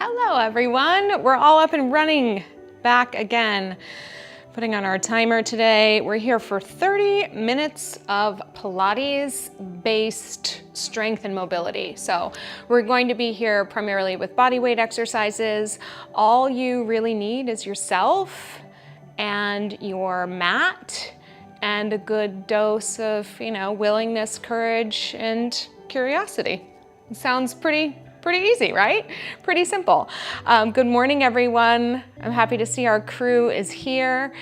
Hello everyone, we're all up and running back again. Putting on our timer today. We're here for 30 minutes of Pilates-based strength and mobility. So we're going to be here primarily with body weight exercises. All you really need is yourself and your mat and a good dose of, willingness, courage, and curiosity. It sounds pretty easy, right? Pretty simple. Good morning, everyone. I'm happy to see our crew is here.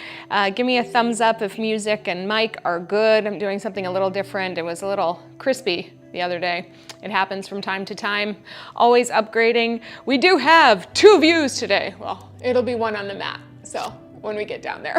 Give me a thumbs up if music and mic are good. I'm doing something a little different. It was a little crispy the other day. It happens from time to time. Always upgrading. We do have 2 views today. Well, it'll be 1 on the mat, so when we get down there.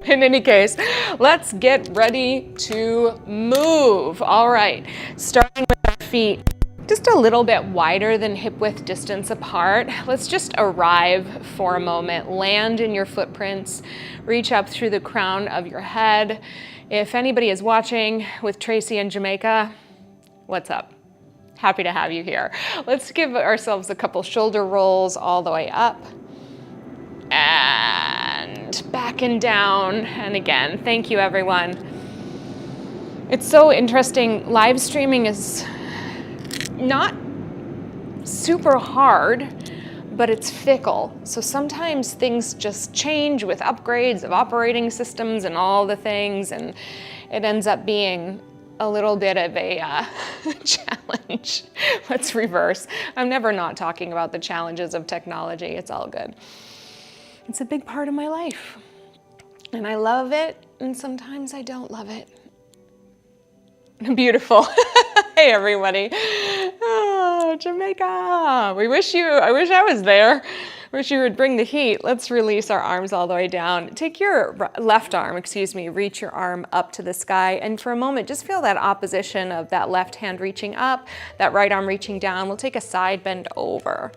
In any case, let's get ready to move. All right, starting with our feet just a little bit wider than hip width distance apart. Let's just arrive for a moment. Land in your footprints. Reach up through the crown of your head. If anybody is watching with Tracy in Jamaica, what's up? Happy to have you here. Let's give ourselves a couple shoulder rolls all the way up. And back and down. And again, thank you everyone. It's so interesting. Live streaming is not super hard, but it's fickle. So sometimes things just change with upgrades of operating systems and all the things, and it ends up being a little bit of a challenge. Let's reverse. I'm never not talking about the challenges of technology. It's all good. It's a big part of my life, and I love it, and sometimes I don't love it. Beautiful. Hey everybody. Oh, Jamaica. I wish I was there. Wish you would bring the heat. Let's release our arms all the way down. Take your left arm, reach your arm up to the sky. And for a moment, just feel that opposition of that left hand reaching up, that right arm reaching down. We'll take a side bend over.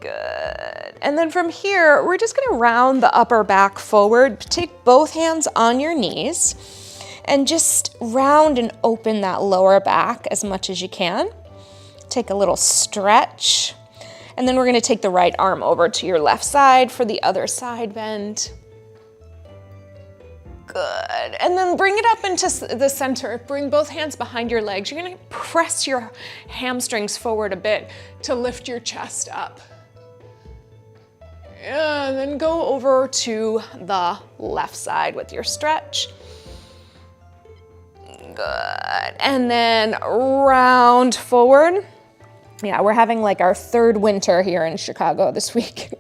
Good. And then from here, we're just gonna round the upper back forward. Take both hands on your knees and just round and open that lower back as much as you can. Take a little stretch. And then we're gonna take the right arm over to your left side for the other side bend. Good. And then bring it up into the center. Bring both hands behind your legs. You're gonna press your hamstrings forward a bit to lift your chest up. And then go over to the left side with your stretch. Good. And then round forward. Yeah, we're having like our 3rd winter here in Chicago this week.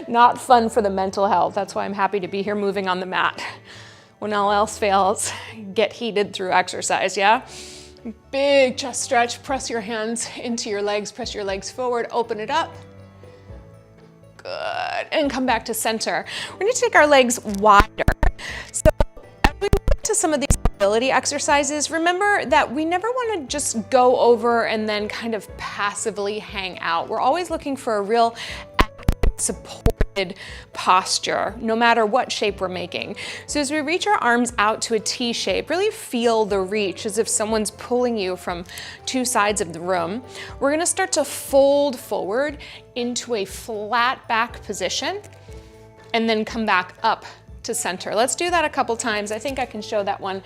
Not fun for the mental health. That's why I'm happy to be here moving on the mat. When all else fails, get heated through exercise, yeah? Big chest stretch. Press your hands into your legs. Press your legs forward. Open it up. Good. And come back to center. We're going to take our legs wider. So as we move to some of these mobility exercises, remember that we never want to just go over and then kind of passively hang out. We're always looking for a real supported posture, no matter what shape we're making. So as we reach our arms out to a T shape, really feel the reach as if someone's pulling you from 2 sides of the room. We're going to start to fold forward into a flat back position and then come back up to center. Let's do that a couple times. I think I can show that one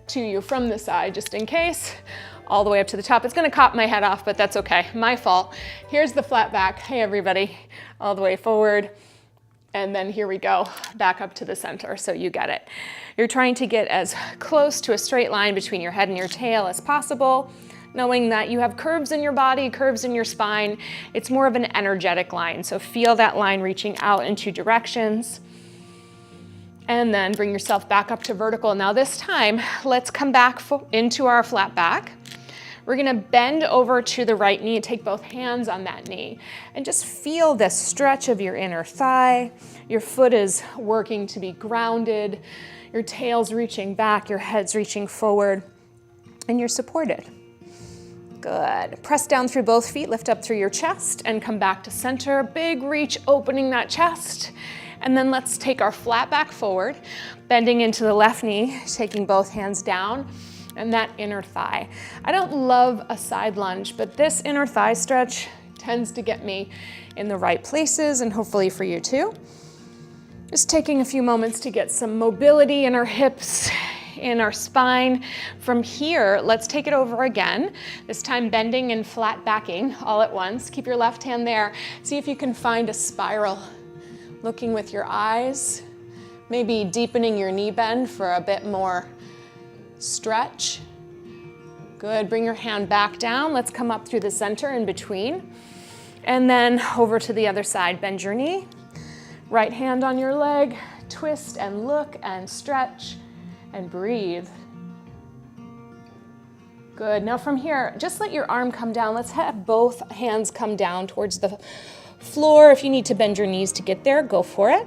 to you from the side just in case. All the way up to the top. It's gonna cop my head off, but that's okay, my fault. Here's the flat back. Hey everybody, all the way forward. And then here we go, back up to the center, so you get it. You're trying to get as close to a straight line between your head and your tail as possible, knowing that you have curves in your body, curves in your spine. It's more of an energetic line, so feel that line reaching out in 2 directions. And then bring yourself back up to vertical. Now this time, let's come back into our flat back. We're gonna bend over to the right knee, take both hands on that knee, and just feel the stretch of your inner thigh. Your foot is working to be grounded, your tail's reaching back, your head's reaching forward, and you're supported. Good. Press down through both feet, lift up through your chest, and come back to center. Big reach, opening that chest. And then let's take our flat back forward, bending into the left knee, taking both hands down. and that inner thigh. I don't love a side lunge, but this inner thigh stretch tends to get me in the right places, and hopefully for you too. Just taking a few moments to get some mobility in our hips, in our spine. From here, let's take it over again. This time bending and flat backing all at once. Keep your left hand there. See if you can find a spiral. Looking with your eyes, maybe deepening your knee bend for a bit more stretch. Good, bring your hand back down. Let's come up through the center in between. And then over to the other side, bend your knee. Right hand on your leg, twist and look and stretch and breathe. Good, now from here, just let your arm come down. Let's have both hands come down towards the floor. If you need to bend your knees to get there, go for it.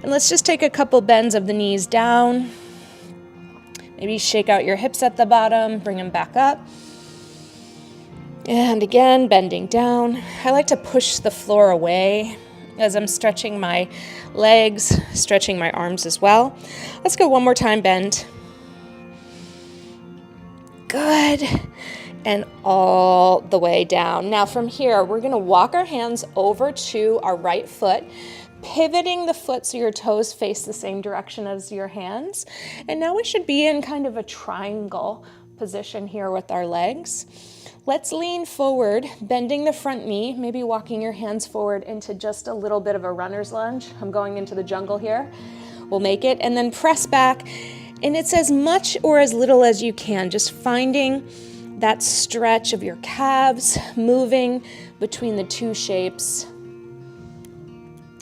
And let's just take a couple bends of the knees down. Maybe shake out your hips at the bottom, bring them back up. And again, bending down. I like to push the floor away as I'm stretching my legs, stretching my arms as well. Let's go one more time, bend. Good. And all the way down. Now from here, we're gonna walk our hands over to our right foot, pivoting the foot so your toes face the same direction as your hands. And now we should be in kind of a triangle position here with our legs. Let's lean forward, bending the front knee, maybe walking your hands forward into just a little bit of a runner's lunge. I'm going into the jungle here. We'll make it, and then press back. And it's as much or as little as you can, just finding that stretch of your calves, moving between the two shapes.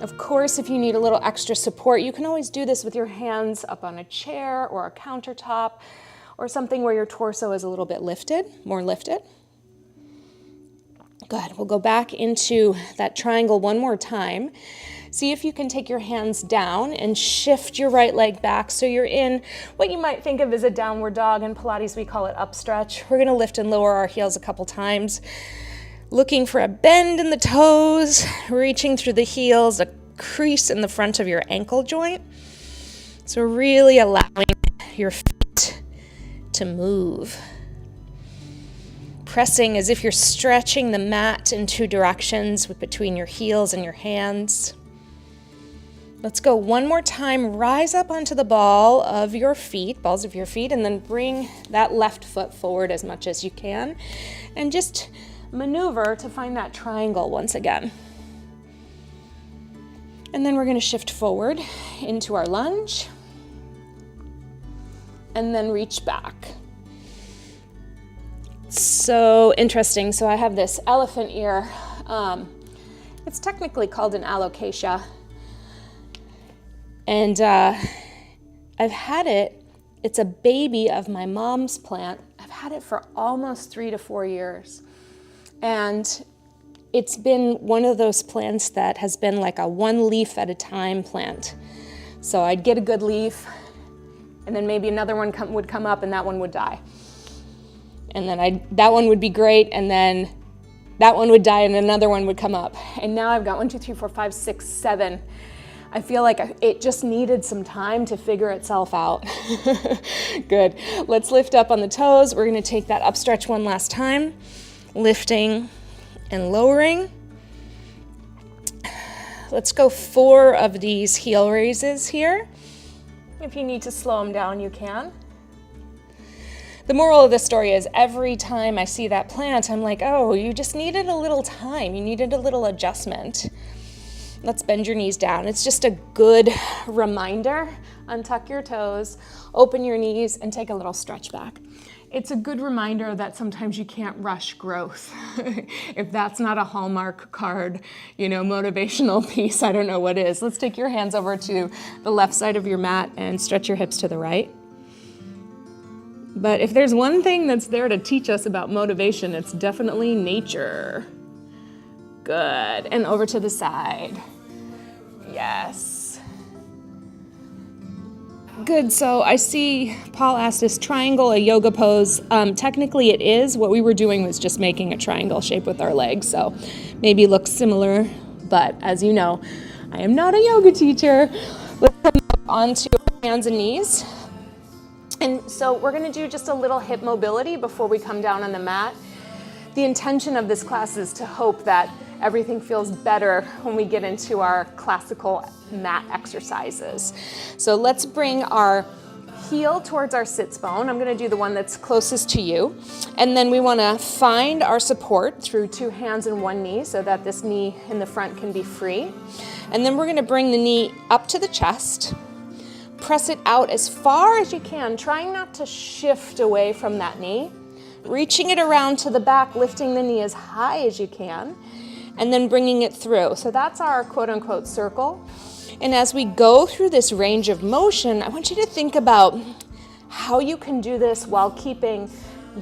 Of course, if you need a little extra support, you can always do this with your hands up on a chair or a countertop or something where your torso is a little bit lifted, more lifted. Good, we'll go back into that triangle one more time. See if you can take your hands down and shift your right leg back so you're in what you might think of as a downward dog. In Pilates, we call it up stretch. We're gonna lift and lower our heels a couple times. Looking for a bend in the toes, reaching through the heels, a crease in the front of your ankle joint. So really allowing your feet to move. Pressing as if you're stretching the mat in two directions between your heels and your hands. Let's go one more time. Rise up onto the balls of your feet, and then bring that left foot forward as much as you can. And just maneuver to find that triangle once again. And then we're going to shift forward into our lunge. And then reach back. So interesting. So I have this elephant ear. It's technically called an alocasia. And I've had it. It's a baby of my mom's plant. I've had it for almost 3 to 4 years. And it's been one of those plants that has been like a one leaf at a time plant. So I'd get a good leaf, and then maybe another one would come up and that one would die. And then that one would be great, and then that one would die and another one would come up. And now I've got 1, 2, 3, 4, 5, 6, 7. I feel like it just needed some time to figure itself out. Good. Let's lift up on the toes. We're gonna take that up stretch one last time. Lifting and lowering. Let's go 4 of these heel raises here. If you need to slow them down, you can. The moral of the story is every time I see that plant, I'm like, oh, you just needed a little time. You needed a little adjustment. Let's bend your knees down. It's just a good reminder. Untuck your toes, open your knees, and take a little stretch back. It's a good reminder that sometimes you can't rush growth. If that's not a Hallmark card, motivational piece, I don't know what is. Let's take your hands over to the left side of your mat and stretch your hips to the right. But if there's one thing that's there to teach us about motivation, it's definitely nature. Good. And over to the side. Yes. Good. So I see Paul asked, is triangle a yoga pose? Technically it is. What we were doing was just making a triangle shape with our legs. So maybe looks similar, but as you know, I am not a yoga teacher. Let's come up onto hands and knees. And so we're gonna do just a little hip mobility before we come down on the mat. The intention of this class is to hope that everything feels better when we get into our classical mat exercises. So let's bring our heel towards our sits bone. I'm gonna do the one that's closest to you. And then we wanna find our support through 2 hands and 1 knee so that this knee in the front can be free. And then we're gonna bring the knee up to the chest, press it out as far as you can, trying not to shift away from that knee, reaching it around to the back, lifting the knee as high as you can, and then bringing it through. So that's our quote unquote circle. And as we go through this range of motion, I want you to think about how you can do this while keeping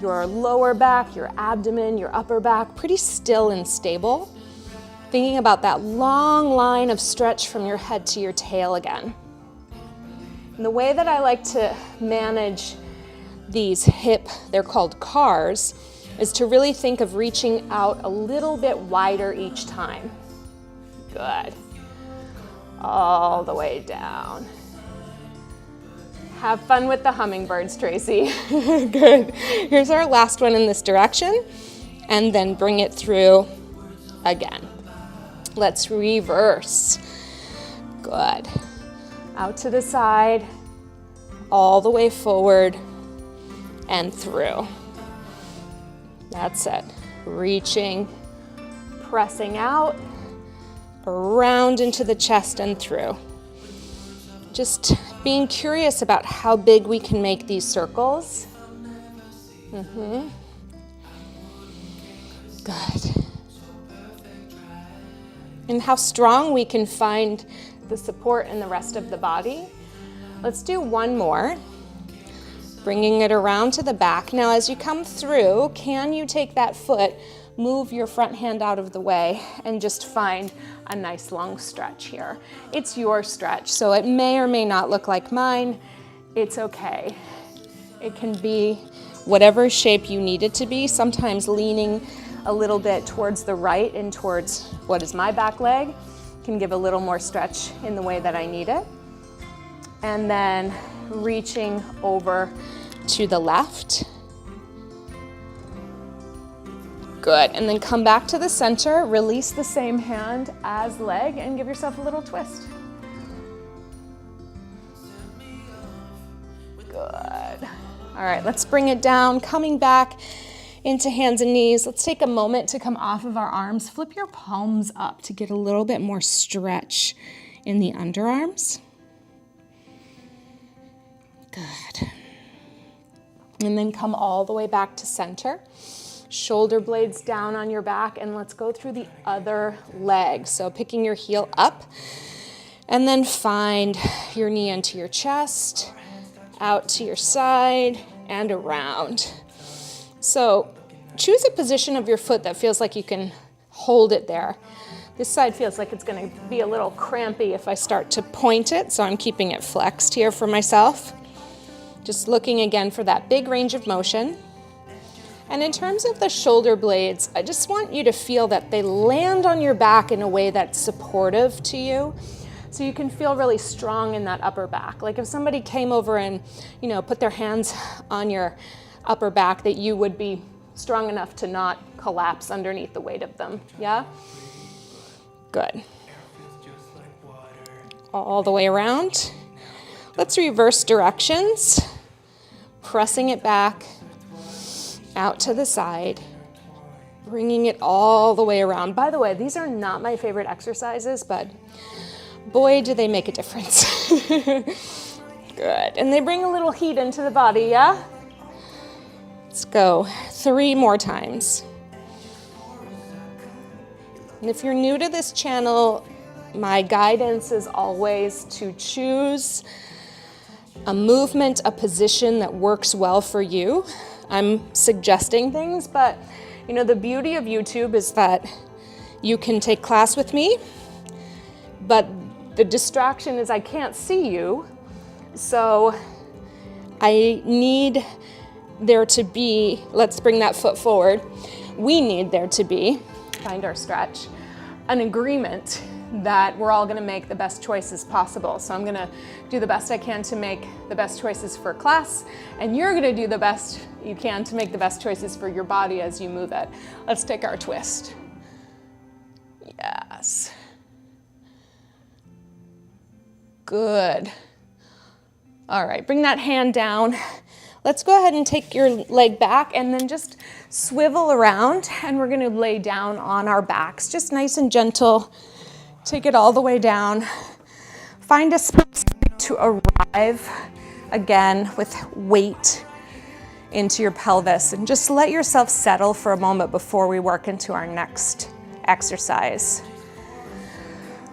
your lower back, your abdomen, your upper back pretty still and stable. Thinking about that long line of stretch from your head to your tail again. And the way that I like to manage these they're called cars, is to really think of reaching out a little bit wider each time. Good. All the way down. Have fun with the hummingbirds, Tracy. Good. Here's our last one in this direction, and then bring it through again. Let's reverse. Good. Out to the side, all the way forward, and through. That's it. Reaching, pressing out, around into the chest and through. Just being curious about how big we can make these circles. Good. And how strong we can find the support in the rest of the body. Let's do one more. Bringing it around to the back. Now as you come through, can you take that foot, move your front hand out of the way, and just find a nice long stretch here. It's your stretch, so it may or may not look like mine. It's okay. It can be whatever shape you need it to be, sometimes leaning a little bit towards the right and towards what is my back leg. Can give a little more stretch in the way that I need it. And then reaching over to the left. Good, and then come back to the center, release the same hand as leg, and give yourself a little twist. Good. All right, let's bring it down, coming back into hands and knees. Let's take a moment to come off of our arms. Flip your palms up to get a little bit more stretch in the underarms. Good. And then come all the way back to center. Shoulder blades down on your back, and let's go through the other leg. So picking your heel up, and then find your knee into your chest, out to your side, and around. So choose a position of your foot that feels like you can hold it there. This side feels like it's gonna be a little crampy if I start to point it, so I'm keeping it flexed here for myself. Just looking again for that big range of motion. And in terms of the shoulder blades, I just want you to feel that they land on your back in a way that's supportive to you. So you can feel really strong in that upper back. Like if somebody came over and, put their hands on your upper back, that you would be strong enough to not collapse underneath the weight of them, yeah? Good. All the way around. Let's reverse directions. Pressing it back, out to the side, bringing it all the way around. By the way, these are not my favorite exercises, but boy, do they make a difference. Good, and they bring a little heat into the body, yeah? Let's go 3 more times. And if you're new to this channel, my guidance is always to choose a movement, a position that works well for you. I'm suggesting things, but the beauty of YouTube is that you can take class with me, but the distraction is I can't see you, so I need there to be, let's bring that foot forward, we need there to be, find our stretch, an agreement that we're all gonna make the best choices possible. So I'm gonna do the best I can to make the best choices for class, and you're gonna do the best you can to make the best choices for your body as you move it. Let's take our twist. Yes. Good. All right, bring that hand down. Let's go ahead and take your leg back and then just swivel around, and we're gonna lay down on our backs, just nice and gentle. Take it all the way down. Find a space to arrive, again, with weight into your pelvis, and just let yourself settle for a moment before we work into our next exercise.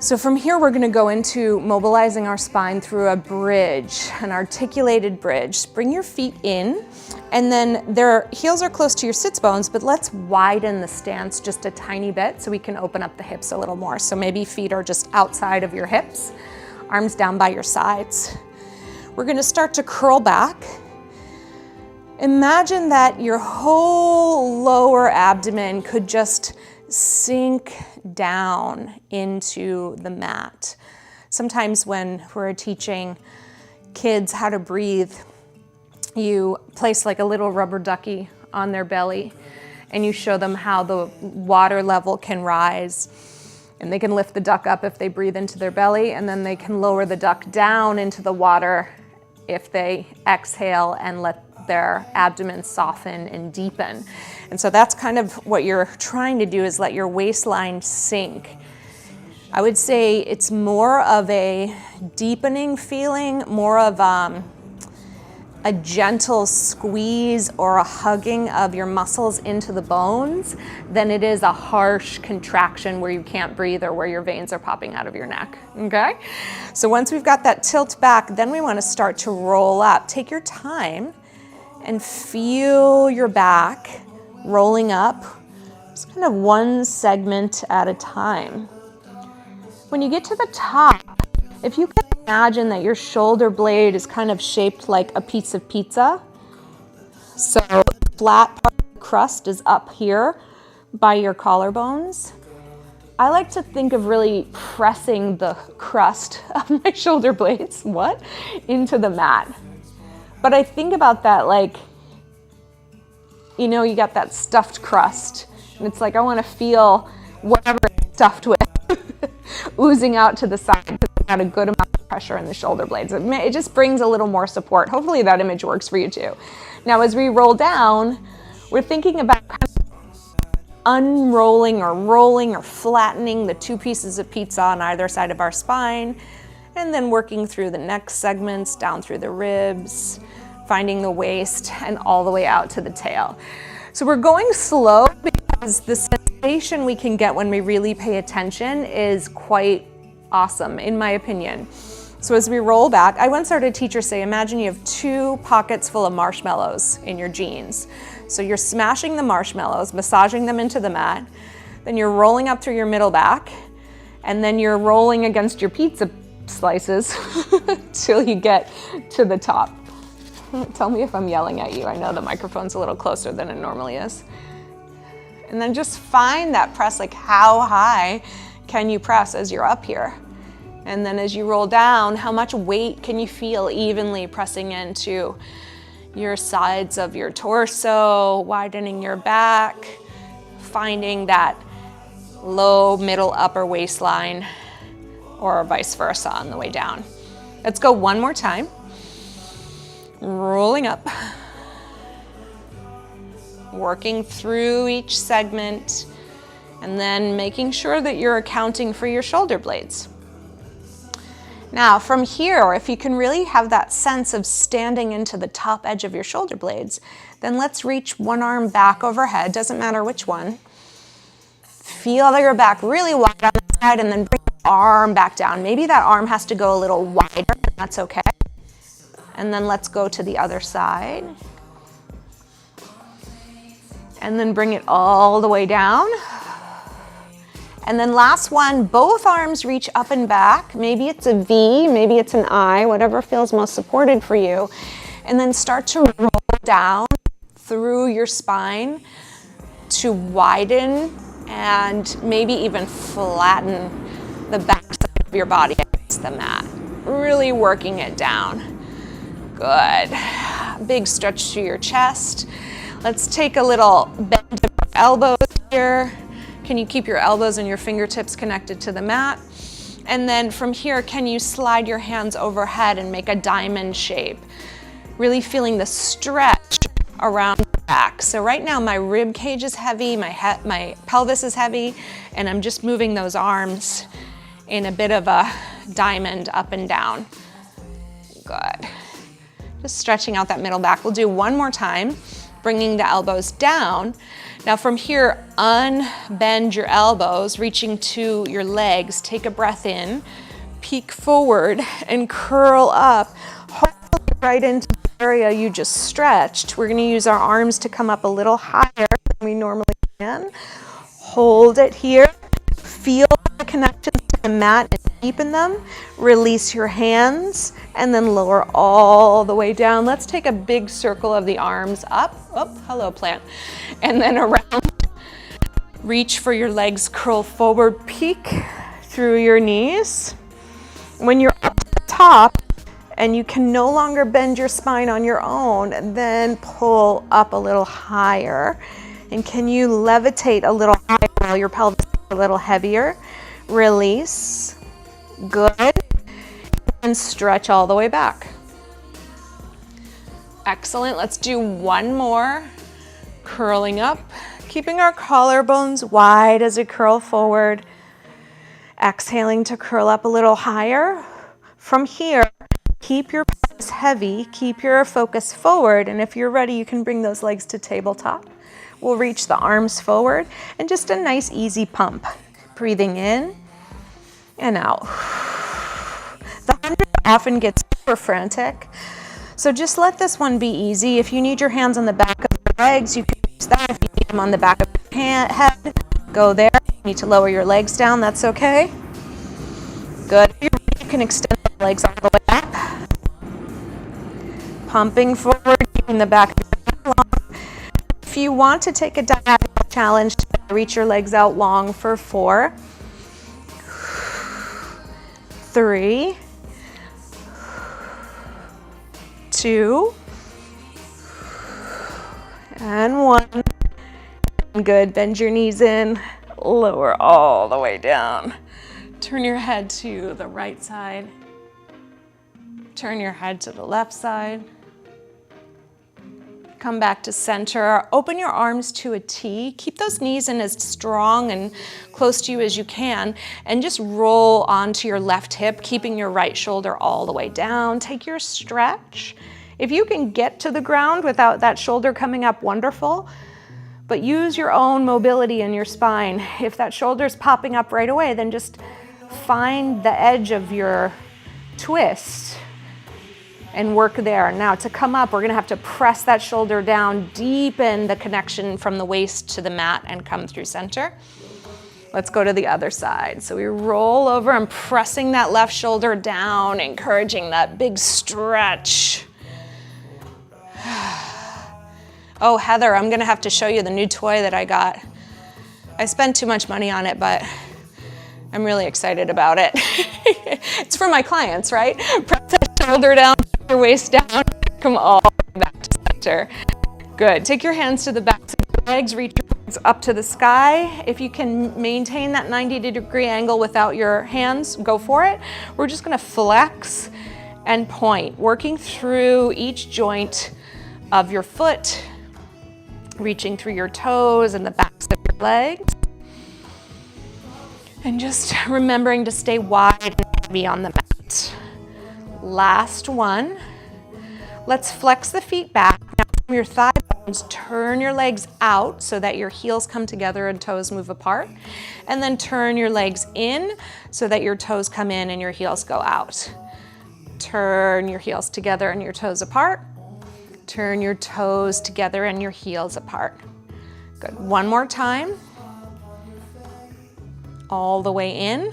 So from here, we're gonna go into mobilizing our spine through a bridge, an articulated bridge. Bring your feet in, and then their heels are close to your sits bones, but let's widen the stance just a tiny bit so we can open up the hips a little more. So maybe feet are just outside of your hips, arms down by your sides. We're gonna start to curl back. Imagine that your whole lower abdomen could just sink down into the mat. Sometimes when we're teaching kids how to breathe, you place like a little rubber ducky on their belly and you show them how the water level can rise, and they can lift the duck up if they breathe into their belly, and then they can lower the duck down into the water if they exhale and let their abdomen soften and deepen. And so that's kind of what you're trying to do, is let your waistline sink. I would say it's more of a deepening feeling, more of a gentle squeeze or a hugging of your muscles into the bones than it is a harsh contraction where you can't breathe or where your veins are popping out of your neck, okay? So once we've got that tilt back, then we wanna start to roll up. Take your time and feel your back rolling up, just kind of one segment at a time. When you get to the top, if you can imagine that your shoulder blade is kind of shaped like a piece of pizza, so the flat part of the crust is up here by your collarbones. I like to think of really pressing the crust of my shoulder blades, into the mat. But I think about that like, you know, you got that stuffed crust, and it's like I want to feel whatever it's stuffed with oozing out to the side, because I've got a good amount of pressure in the shoulder blades. It just brings a little more support. Hopefully that image works for you too. Now as we roll down, we're thinking about kind of unrolling or rolling or flattening the two pieces of pizza on either side of our spine, and then working through the neck segments, down through the ribs, finding the waist, and all the way out to the tail. So we're going slow because the sensation we can get when we really pay attention is quite awesome, in my opinion. So as we roll back, I once heard a teacher say, imagine you have 2 pockets full of marshmallows in your jeans. So you're smashing the marshmallows, massaging them into the mat, then you're rolling up through your middle back, and then you're rolling against your pizza slices till you get to the top. Tell me if I'm yelling at you. I know the microphone's a little closer than it normally is. And then just find that press, like how high can you press as you're up here? And then as you roll down, how much weight can you feel evenly pressing into your sides of your torso, widening your back, finding that low, middle, upper waistline, or vice versa on the way down. Let's go one more time. Rolling up, working through each segment, and then making sure that you're accounting for your shoulder blades. Now from here, if you can really have that sense of standing into the top edge of your shoulder blades, then let's reach one arm back overhead, doesn't matter which one. Feel your back really wide on the side, and then bring the arm back down. Maybe that arm has to go a little wider, and that's okay. And then let's go to the other side. And then bring it all the way down. And then last one, both arms reach up and back. Maybe it's a V, maybe it's an I, whatever feels most supported for you. And then start to roll down through your spine to widen and maybe even flatten the back side of your body against the mat. Really working it down. Good. Big stretch through your chest. Let's take a little bend of your elbows here. Can you keep your elbows and your fingertips connected to the mat? And then from here, can you slide your hands overhead and make a diamond shape? Really feeling the stretch around the back. So right now my rib cage is heavy, my pelvis is heavy, and I'm just moving those arms in a bit of a diamond up and down. Good. Just stretching out that middle back. We'll do one more time, bringing the elbows down. Now from here, unbend your elbows, reaching to your legs. Take a breath in, peek forward and curl up. Hopefully right into the area you just stretched. We're gonna use our arms to come up a little higher than we normally can. Hold it here. Feel the connections to the mat and deepen them. Release your hands and then lower all the way down. Let's take a big circle of the arms up. Oh, hello plant. And then around. Reach for your legs, curl forward, peek through your knees. When you're up to the top and you can no longer bend your spine on your own, then pull up a little higher. And can you levitate a little higher while your pelvis is a little heavier? Release. Good. And stretch all the way back. Excellent. Let's do one more. Curling up, keeping our collarbones wide as we curl forward. Exhaling to curl up a little higher. From here, keep your pelvis heavy, keep your focus forward, and if you're ready, you can bring those legs to tabletop. We'll reach the arms forward, and just a nice easy pump. Breathing in and out. The 100 often gets super frantic, so just let this one be easy. If you need your hands on the back of your legs, you can use that. If you need them on the back of your head, go there. If you need to lower your legs down, that's okay. Good. If you're ready, you can extend the legs all the way up. Pumping forward, keeping the back of your head long. If you want to take a diagonal challenge, reach your legs out long for 4, 3, 2, and 1. Good. Bend your knees in, lower all the way down. Turn your head to the right side. Turn your head to the left side. Come back to center. Open your arms to a T. Keep those knees in as strong and close to you as you can, and just roll onto your left hip, keeping your right shoulder all the way down. Take your stretch. If you can get to the ground without that shoulder coming up, wonderful, but use your own mobility in your spine. If that shoulder's popping up right away, then just find the edge of your twist and work there. Now to come up, we're gonna have to press that shoulder down, deepen the connection from the waist to the mat and come through center. Let's go to the other side. So we roll over and pressing that left shoulder down, encouraging that big stretch. Oh, Heather, I'm gonna have to show you the new toy that I got. I spent too much money on it, but I'm really excited about it. It's for my clients, right? Press that shoulder down, your waist down, come all the way back to center. Good. Take your hands to the backs of your legs, reach your legs up to the sky. If you can maintain that 90-degree angle without your hands, go for it. We're just gonna flex and point, working through each joint of your foot, reaching through your toes and the backs of your legs. And just remembering to stay wide and heavy on the mat. Last one. Let's flex the feet back. Now from your thigh bones, turn your legs out so that your heels come together and toes move apart. And then turn your legs in so that your toes come in and your heels go out. Turn your heels together and your toes apart. Turn your toes together and your heels apart. Good. One more time. All the way in.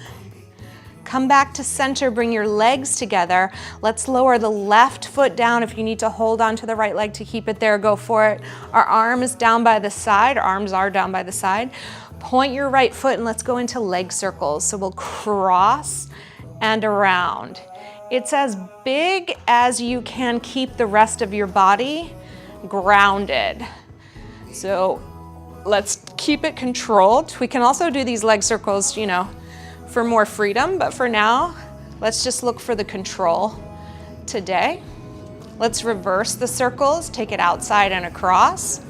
Come back to center, bring your legs together. Let's lower the left foot down. If you need to hold on to the right leg to keep it there, go for it. Our arm is down by the side, our arms are down by the side. Point your right foot and let's go into leg circles. So we'll cross and around. It's as big as you can keep the rest of your body grounded. So let's keep it controlled. We can also do these leg circles, you know, for more freedom, but for now, let's just look for the control today. Let's reverse the circles, take it outside and across.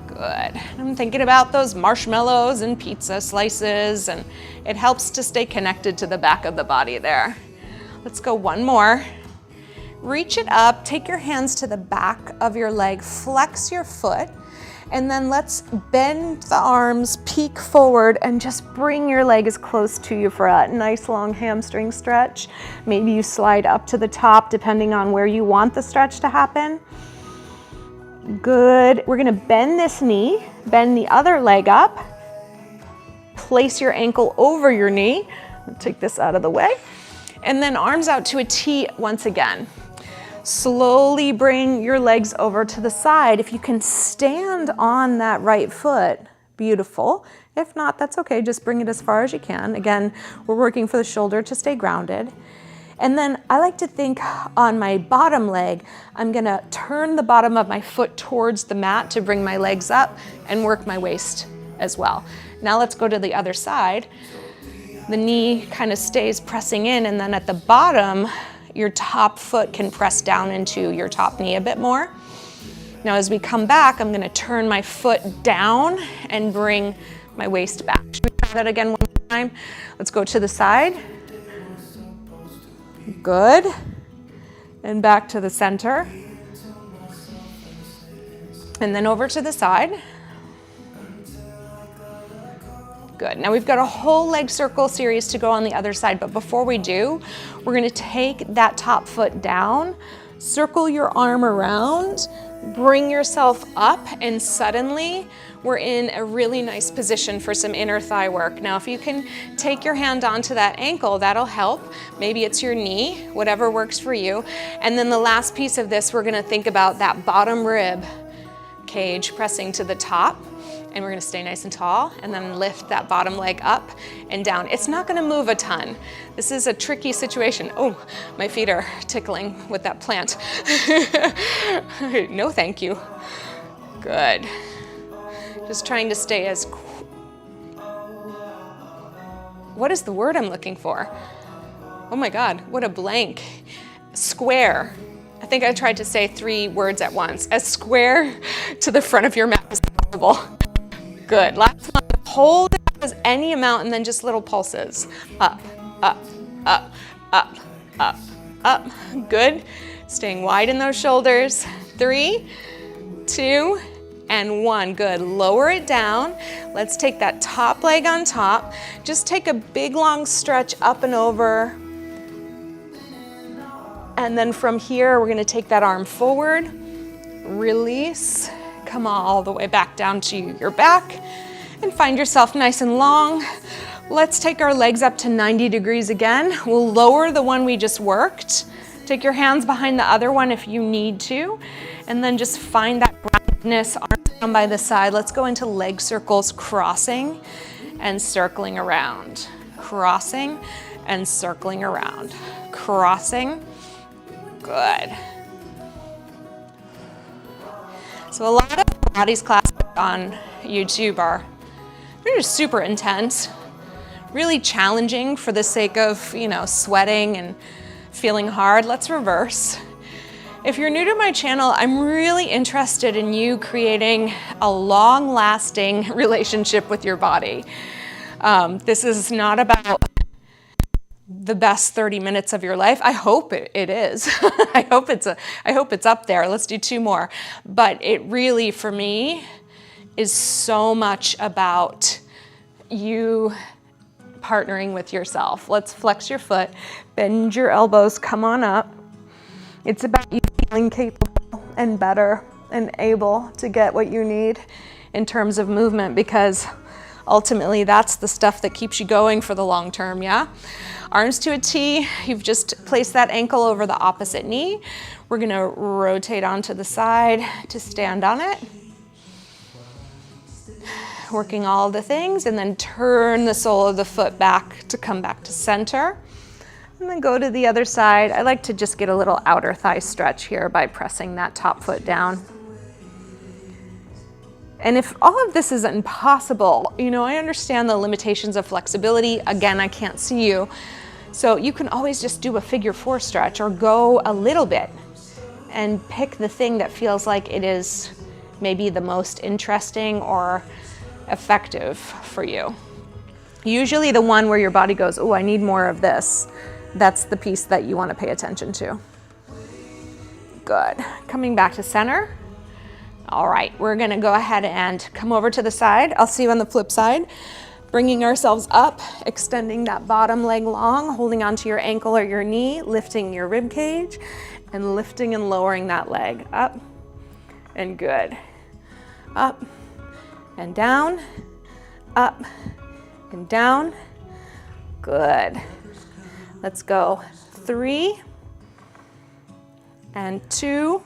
Good. I'm thinking about those marshmallows and pizza slices, and it helps to stay connected to the back of the body there. Let's go one more. Reach it up, take your hands to the back of your leg, flex your foot, and then let's bend the arms, peek forward, and just bring your leg as close to you for a nice long hamstring stretch. Maybe you slide up to the top depending on where you want the stretch to happen. Good. We're gonna bend this knee, bend the other leg up, place your ankle over your knee. I'll take this out of the way. And then arms out to a T once again. Slowly bring your legs over to the side. If you can stand on that right foot, beautiful. If not, that's okay. Just bring it as far as you can. Again, we're working for the shoulder to stay grounded. And then I like to think on my bottom leg, I'm gonna turn the bottom of my foot towards the mat to bring my legs up and work my waist as well. Now let's go to the other side. The knee kind of stays pressing in, and then at the bottom, your top foot can press down into your top knee a bit more. Now as we come back, I'm gonna turn my foot down and bring my waist back. Should we try that again one more time? Let's go to the side. Good. And back to the center. And then over to the side. Good. Now we've got a whole leg circle series to go on the other side, but before we do, we're gonna take that top foot down, circle your arm around, bring yourself up, and suddenly we're in a really nice position for some inner thigh work. Now, if you can take your hand onto that ankle, that'll help. Maybe it's your knee, whatever works for you. And then the last piece of this, we're gonna think about that bottom rib cage pressing to the top. And we're gonna stay nice and tall, and then lift that bottom leg up and down. It's not gonna move a ton. This is a tricky situation. Oh, my feet are tickling with that plant. No, thank you. Good. Just trying to stay as, what is the word I'm looking for? Oh my God, what a blank. Square. I think I tried to say 3 words at once. As square to the front of your mat as possible. Good. Last one. Hold it as any amount and then just little pulses. Up, up, up, up, up, up. Good. Staying wide in those shoulders. 3, 2, and 1. Good. Lower it down. Let's take that top leg on top. Just take a big long stretch up and over. And then from here, we're gonna take that arm forward, release, come all the way back down to your back, and find yourself nice and long. Let's take our legs up to 90 degrees again. We'll lower the one we just worked. Take your hands behind the other one if you need to, and then just find that groundedness, arms down by the side. Let's go into leg circles, crossing and circling around. Crossing and circling around. Crossing. Good. So a lot of Pilates classes on YouTube they're just super intense, really challenging for the sake of, you know, sweating and feeling hard. Let's reverse. If you're new to my channel, I'm really interested in you creating a long-lasting relationship with your body. This is not about the best 30 minutes of your life. I hope it is. I hope it's up there. Let's do 2 more. But it really, for me, is so much about you partnering with yourself. Let's flex your foot, bend your elbows, come on up. It's about you feeling capable and better and able to get what you need in terms of movement, because ultimately that's the stuff that keeps you going for the long term, yeah? Arms to a T, you've just placed that ankle over the opposite knee. We're gonna rotate onto the side to stand on it. working all the things, and then turn the sole of the foot back to come back to center. And then go to the other side. I like to just get a little outer thigh stretch here by pressing that top foot down. And if all of this is impossible, you know, I understand the limitations of flexibility. Again, I can't see you. So you can always just do a figure 4 stretch or go a little bit and pick the thing that feels like it is maybe the most interesting or effective for you. Usually the one where your body goes, oh, I need more of this. That's the piece that you want to pay attention to. Good. Coming back to center. All right, we're gonna go ahead and come over to the side. I'll see you on the flip side. Bringing ourselves up, extending that bottom leg long, holding onto your ankle or your knee, lifting your rib cage, and lifting and lowering that leg up, and good. Up and down, up and down, good. Let's go 3 and 2.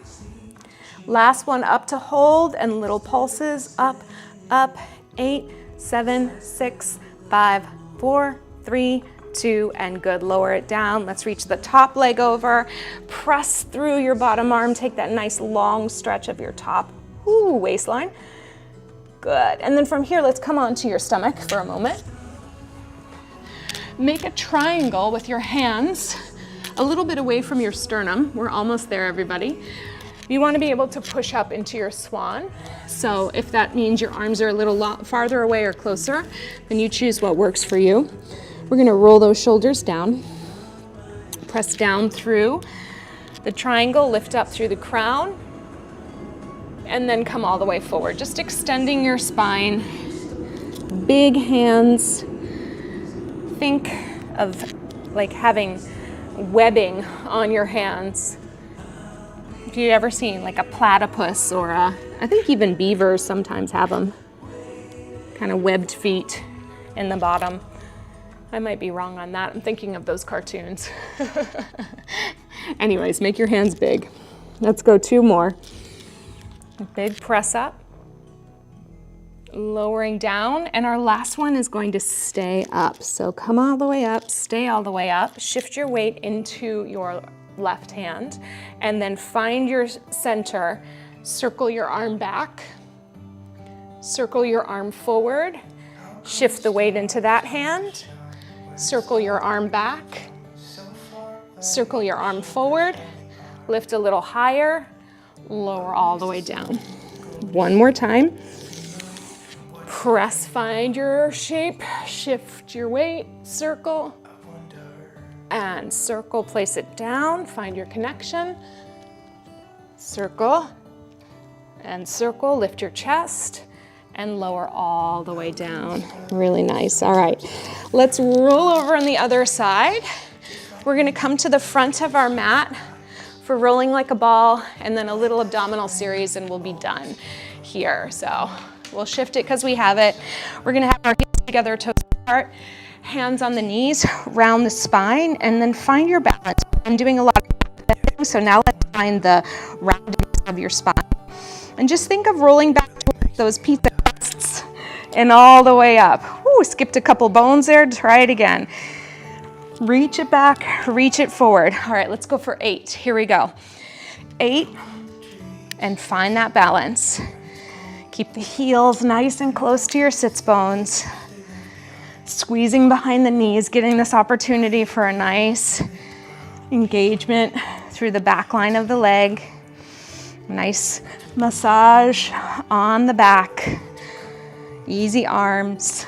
Last one up to hold and little pulses, up, up, 8, 7, 6, 5, 4, 3, 2, and good. Lower it down. Let's reach the top leg over. Press through your bottom arm. Take that nice long stretch of your top waistline. Good. And then from here, let's come onto your stomach for a moment. Make a triangle with your hands a little bit away from your sternum. We're almost there, everybody. You want to be able to push up into your swan. So if that means your arms are a little farther away or closer, then you choose what works for you. We're going to roll those shoulders down. Press down through the triangle, lift up through the crown, and then come all the way forward. Just extending your spine. Big hands. Think of like having webbing on your hands. If you've ever seen like a platypus or I think even beavers sometimes have them, kind of webbed feet in the bottom. I might be wrong on that. I'm thinking of those cartoons. Anyways, make your hands big. Let's go 2 more. A big press up, lowering down, and our last one is going to stay up. So come all the way up, stay all the way up, shift your weight into your left hand, and then find your center. Circle your arm back, circle your arm forward, shift the weight into that hand, circle your arm back, circle your arm forward, lift a little higher, lower all the way down. One more time. Press, find your shape, shift your weight, circle, and circle, place it down, find your connection, circle, and circle, lift your chest, and lower all the way down. Really nice. All right, let's roll over on the other side. We're gonna come to the front of our mat for rolling like a ball, and then a little abdominal series, and we'll be done here. So we'll shift it because we have it. We're gonna have our heels together, toes apart, hands on the knees, round the spine, and then find your balance. I'm doing a lot of things, so now let's find the roundness of your spine. And just think of rolling back towards those pizza crusts and all the way up. Ooh, skipped a couple bones there. Try it again. Reach it back, reach it forward. All right, let's go for 8. Here we go. 8, and find that balance. Keep the heels nice and close to your sits bones. Squeezing behind the knees, getting this opportunity for a nice engagement through the back line of the leg. Nice massage on the back. Easy arms.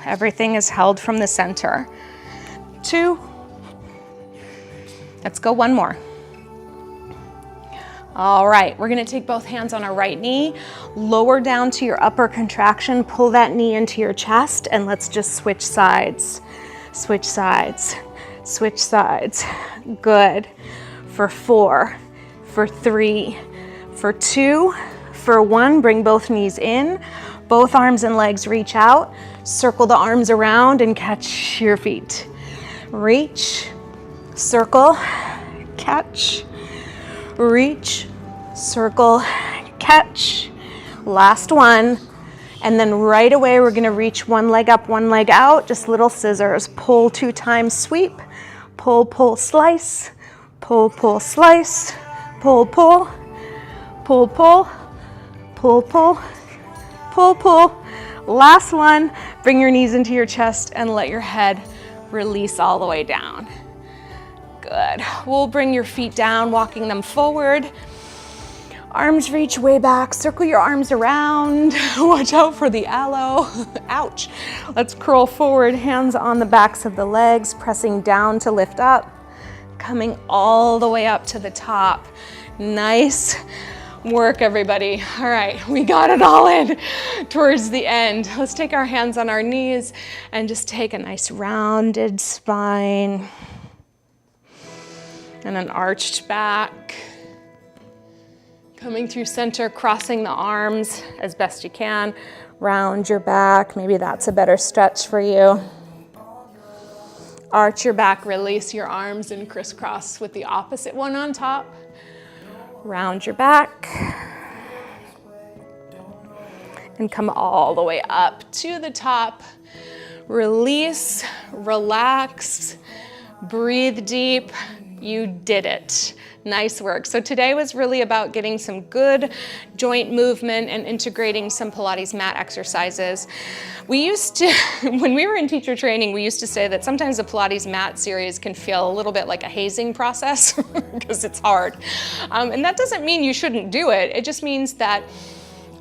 Everything is held from the center. 2. Let's go 1 more. All right, we're gonna take both hands on our right knee, lower down to your upper contraction, pull that knee into your chest, and let's just switch sides. Switch sides, switch sides. Good. For 4, for 3, for 2, for 1, bring both knees in, both arms and legs reach out, circle the arms around and catch your feet. Reach, circle, catch, reach, circle, catch. Last one, And then right away, we're gonna reach one leg up, one leg out, just little scissors. Pull 2 times, sweep. Pull, pull, slice. Pull, pull, slice. Pull, pull. Pull, pull. Pull, pull. Pull, pull. Last one, bring your knees into your chest and let your head release all the way down. Good. We'll bring your feet down, walking them forward. Arms reach way back. Circle your arms around. Watch out for the aloe. Ouch. Let's curl forward, hands on the backs of the legs, pressing down to lift up, coming all the way up to the top. Nice work, everybody. All right, we got it all in towards the end. Let's take our hands on our knees and just take a nice rounded spine and an arched back. Coming through center, crossing the arms as best you can. Round your back. Maybe that's a better stretch for you. Arch your back, release your arms and crisscross with the opposite one on top. Round your back. And come all the way up to the top. Release, relax, breathe deep. You did it. Nice work. So today was really about getting some good joint movement and integrating some Pilates mat exercises. We used to, when we were in teacher training, we used to say that sometimes the Pilates mat series can feel a little bit like a hazing process because it's hard. And that doesn't mean you shouldn't do it. It just means that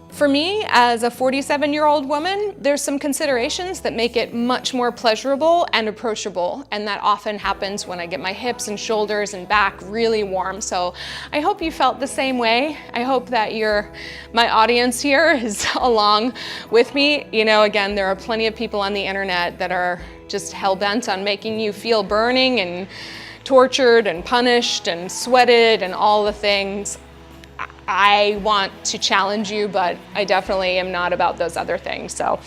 for me, as a 47-year-old woman, there's some considerations that make it much more pleasurable and approachable, and that often happens when I get my hips and shoulders and back really warm. So I hope you felt the same way. I hope that my audience here is along with me. You know, again, there are plenty of people on the internet that are just hell-bent on making you feel burning and tortured and punished and sweated and all the things. I want to challenge you, but I definitely am not about those other things. So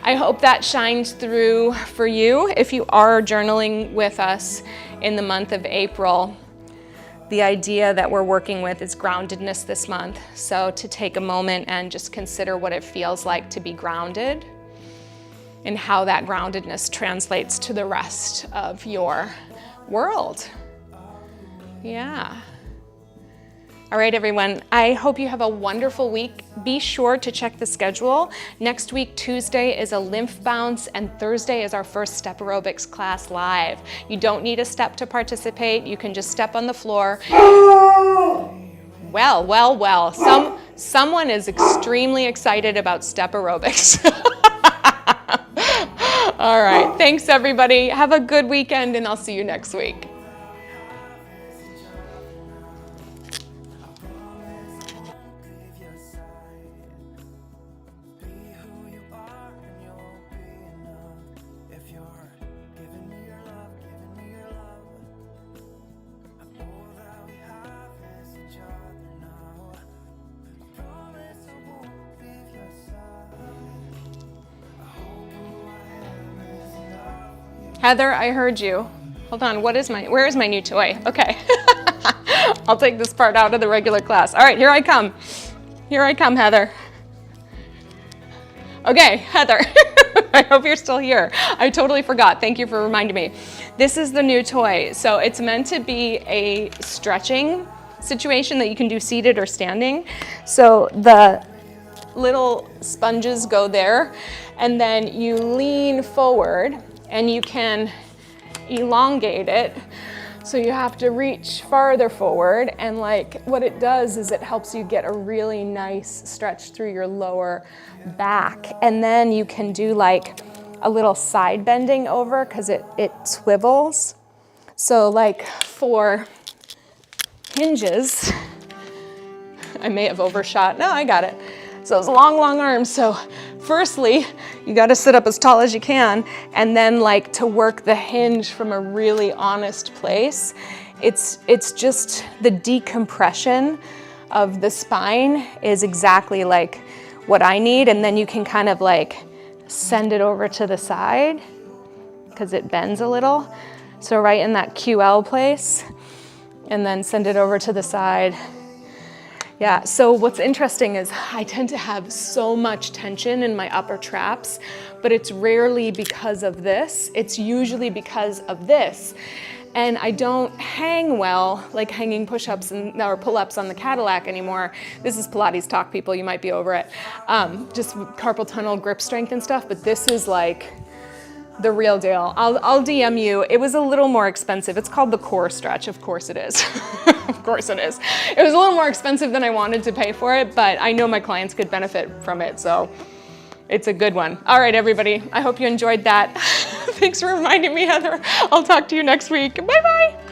I hope that shines through for you. If you are journaling with us in the month of April, the idea that we're working with is groundedness this month. So to take a moment and just consider what it feels like to be grounded and how that groundedness translates to the rest of your world. Yeah. All right, everyone, I hope you have a wonderful week. Be sure to check the schedule. Next week, Tuesday is a lymph bounce, and Thursday is our first step aerobics class live. You don't need a step to participate. You can just step on the floor. Well. Someone is extremely excited about step aerobics. All right, thanks, everybody. Have a good weekend, and I'll see you next week. Heather, I heard you. Hold on, where is my new toy? Okay. I'll take this part out of the regular class. All right, here I come. Here I come, Heather. Okay, Heather, I hope you're still here. I totally forgot. Thank you for reminding me. This is the new toy. So it's meant to be a stretching situation that you can do seated or standing. So the little sponges go there, and then you lean forward and you can elongate it. So you have to reach farther forward, and like what it does is it helps you get a really nice stretch through your lower back. And then you can do like a little side bending over because it swivels. So like for hinges, I may have overshot. No, I got it. So it's long arms. So firstly, you got to sit up as tall as you can, and then like to work the hinge from a really honest place. It's just the decompression of the spine is exactly like what I need, and then you can kind of like send it over to the side because it bends a little. So right in that QL place, and then send it over to the side. Yeah, so what's interesting is I tend to have so much tension in my upper traps, but it's rarely because of this. It's usually because of this. And I don't hang well, like hanging push-ups or pull-ups on the Cadillac anymore. This is Pilates talk, people, you might be over it. Just carpal tunnel grip strength and stuff, but this is like the real deal. I'll DM you. It was a little more expensive. It's called the core stretch. Of course it is. Of course it is. It was a little more expensive than I wanted to pay for it, but I know my clients could benefit from it, so it's a good one. All right, everybody. I hope you enjoyed that. Thanks for reminding me, Heather. I'll talk to you next week. Bye-bye.